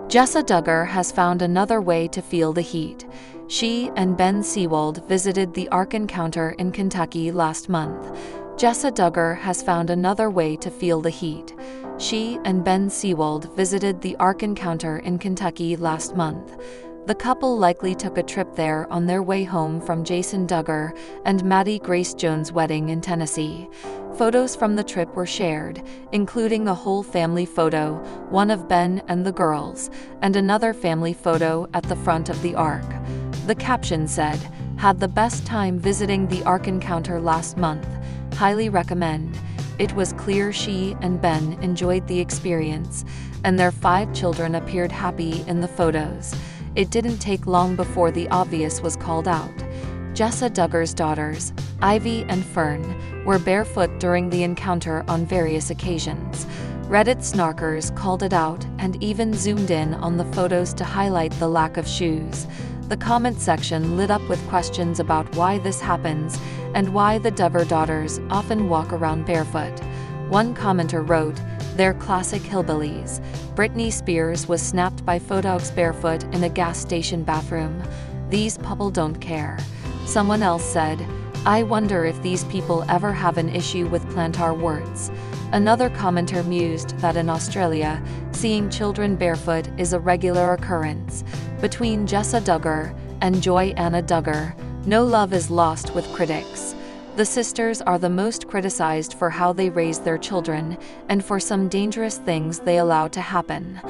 Jessa Duggar has found another way to feel the heat. She and Ben Seawold visited the Ark Encounter in Kentucky last month. Jessa Duggar has found another way to feel the heat. She and Ben Seawold visited the Ark Encounter in Kentucky last month. The couple likely took a trip there on their way home from Jessa Duggar and Maddie Grace Jones' wedding in Tennessee. Photos from the trip were shared, including a whole family photo, one of Ben and the girls, and another family photo at the front of the Ark. The caption said, "Had the best time visiting the Ark Encounter last month. Highly recommend." It was clear she and Ben enjoyed the experience, and their 5 children appeared happy in the photos. It didn't take long before the obvious was called out. Jessa Duggar's daughters, Ivy and Fern, were barefoot during the encounter on various occasions. Reddit snarkers called it out and even zoomed in on the photos to highlight the lack of shoes. The comment section lit up with questions about why this happens and why the Duggar daughters often walk around barefoot. One commenter wrote, "They're classic hillbillies." Britney Spears was snapped by photogs barefoot in a gas station bathroom. "These people don't care." Someone else said, "I wonder if these people ever have an issue with plantar warts." Another commenter mused that in Australia, seeing children barefoot is a regular occurrence. Between Jessa Duggar and Joy Anna Duggar, no love is lost with critics. The sisters are the most criticized for how they raise their children and for some dangerous things they allow to happen.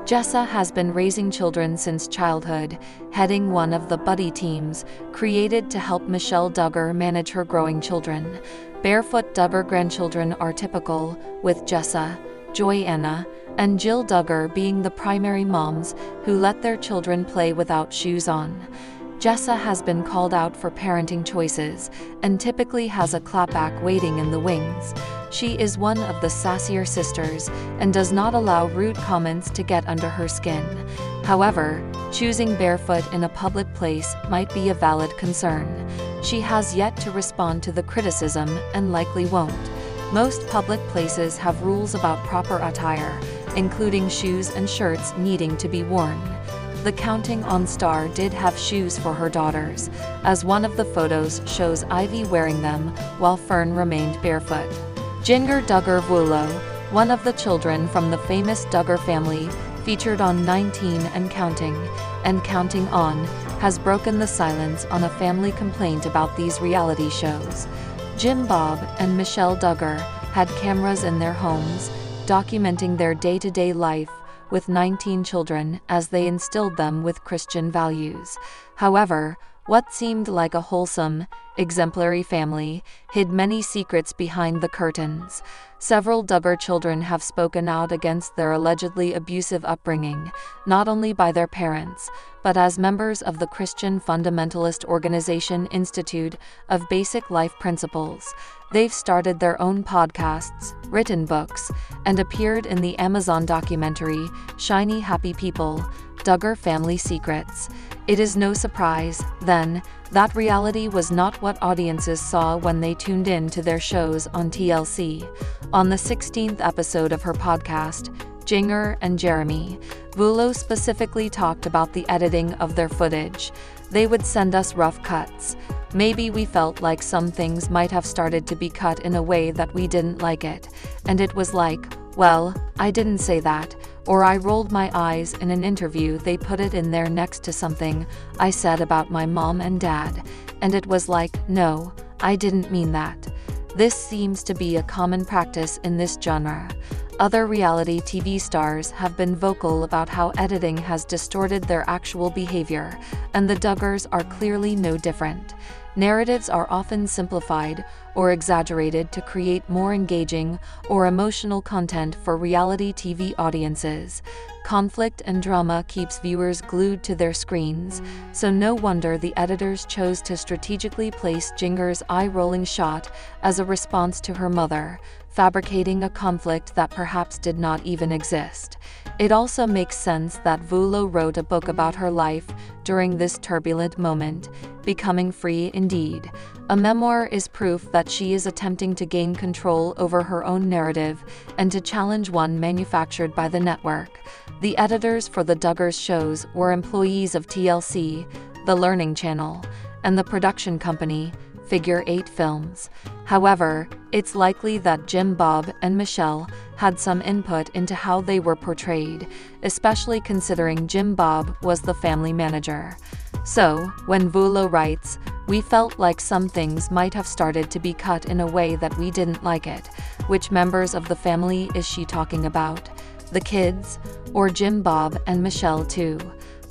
Jessa has been raising children since childhood, heading one of the buddy teams created to help Michelle Duggar manage her growing children. Barefoot Duggar grandchildren are typical, with Jessa, Joanna, and Jill Duggar being the primary moms who let their children play without shoes on. Jessa has been called out for parenting choices and typically has a clapback waiting in the wings. She is one of the sassier sisters and does not allow rude comments to get under her skin. However, choosing barefoot in a public place might be a valid concern. She has yet to respond to the criticism and likely won't. Most public places have rules about proper attire, including shoes and shirts needing to be worn. The Counting On star did have shoes for her daughters, as one of the photos shows Ivy wearing them while Fern remained barefoot. Jinger Duggar Vuolo, one of the children from the famous Duggar family, featured on 19 and Counting On, has broken the silence on a family complaint about these reality shows. Jim Bob and Michelle Duggar had cameras in their homes, documenting their day-to-day life with 19 children as they instilled them with Christian values. However, what seemed like a wholesome, exemplary family hid many secrets behind the curtains. Several Duggar children have spoken out against their allegedly abusive upbringing, not only by their parents, but as members of the Christian fundamentalist organization Institute of Basic Life Principles. They've started their own podcasts, written books, and appeared in the Amazon documentary, Shiny Happy People, Duggar Family Secrets. It is no surprise, then, that reality was not what audiences saw when they tuned in to their shows on TLC. On the 16th episode of her podcast, Jinger and Jeremy, Vuolo specifically talked about the editing of their footage. They would send us rough cuts. Maybe we felt like some things might have started to be cut in a way that we didn't like it, and it was like, well, I didn't say that, or I rolled my eyes in an interview. They put it in there next to something I said about my mom and dad, and it was like, no, I didn't mean that. This seems to be a common practice in this genre. Other reality TV stars have been vocal about how editing has distorted their actual behavior, and the Duggars are clearly no different. Narratives are often simplified or exaggerated to create more engaging or emotional content for reality TV audiences. Conflict and drama keeps viewers glued to their screens, so no wonder the editors chose to strategically place Jinger's eye-rolling shot as a response to her mother, fabricating a conflict that perhaps did not even exist. It also makes sense that Vuolo wrote a book about her life during this turbulent moment, Becoming Free Indeed. A memoir is proof that she is attempting to gain control over her own narrative and to challenge one manufactured by the network. The editors for the Duggars shows were employees of TLC, the Learning Channel, and the production company, Figure 8 Films. However, it's likely that Jim Bob and Michelle had some input into how they were portrayed, especially considering Jim Bob was the family manager. So, when Vulo writes, "We felt like some things might have started to be cut in a way that we didn't like it," which members of the family is she talking about? The kids? Or Jim Bob and Michelle too?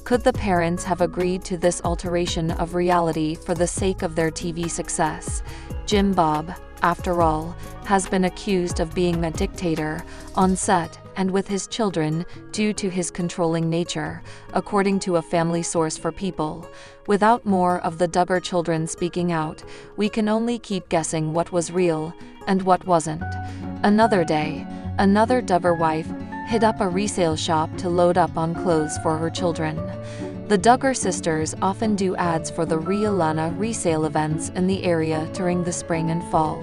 Could the parents have agreed to this alteration of reality for the sake of their TV success? Jim Bob, after all, has been accused of being a dictator on set and with his children due to his controlling nature, according to a family source for People. Without more of the Duggar children speaking out, we can only keep guessing what was real and what wasn't. Another day, another Duggar wife hit up a resale shop to load up on clothes for her children. The Duggar sisters often do ads for the Rialana resale events in the area during the spring and fall.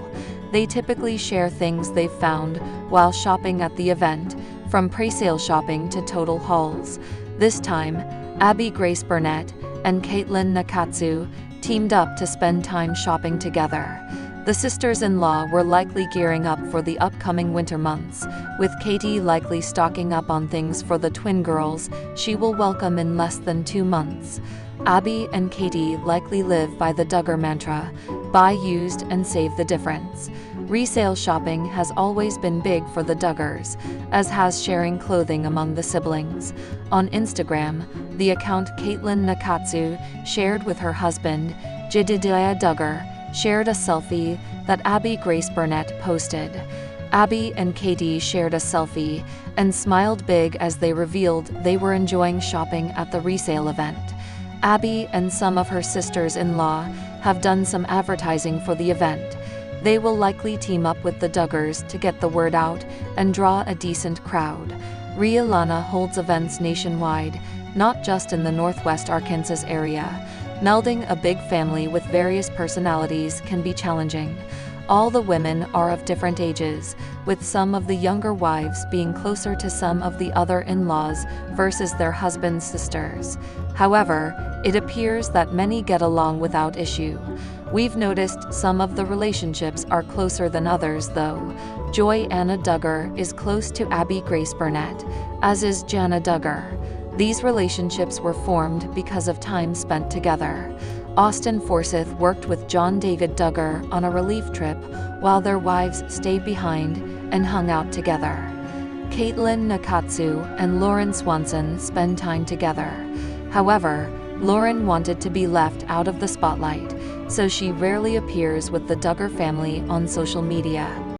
They typically share things they've found while shopping at the event, from pre-sale shopping to total hauls. This time, Abby Grace Burnett and Caitlin Nakatsu teamed up to spend time shopping together. The sisters-in-law were likely gearing up for the upcoming winter months, with Katie likely stocking up on things for the twin girls she will welcome in less than 2 months. Abby and Katie likely live by the Duggar mantra, buy used and save the difference. Resale shopping has always been big for the Duggars, as has sharing clothing among the siblings. On Instagram, the account Caitlin Nakatsu shared with her husband, Jedidiah Duggar, shared a selfie that Abby Grace Burnett posted. Abby and Katie shared a selfie and smiled big as they revealed they were enjoying shopping at the resale event. Abby and some of her sisters-in-law have done some advertising for the event. They will likely team up with the Duggars to get the word out and draw a decent crowd. Rialana holds events nationwide, not just in the Northwest Arkansas area. Melding a big family with various personalities can be challenging. All the women are of different ages, with some of the younger wives being closer to some of the other in-laws versus their husbands' sisters. However, it appears that many get along without issue. We've noticed some of the relationships are closer than others though. Joy Anna Duggar is close to Abby Grace Burnett, as is Jana Duggar. These relationships were formed because of time spent together. Austin Forsyth worked with John David Duggar on a relief trip while their wives stayed behind and hung out together. Caitlin Nakatsu and Lauren Swanson spend time together. However, Lauren wanted to be left out of the spotlight, so she rarely appears with the Duggar family on social media.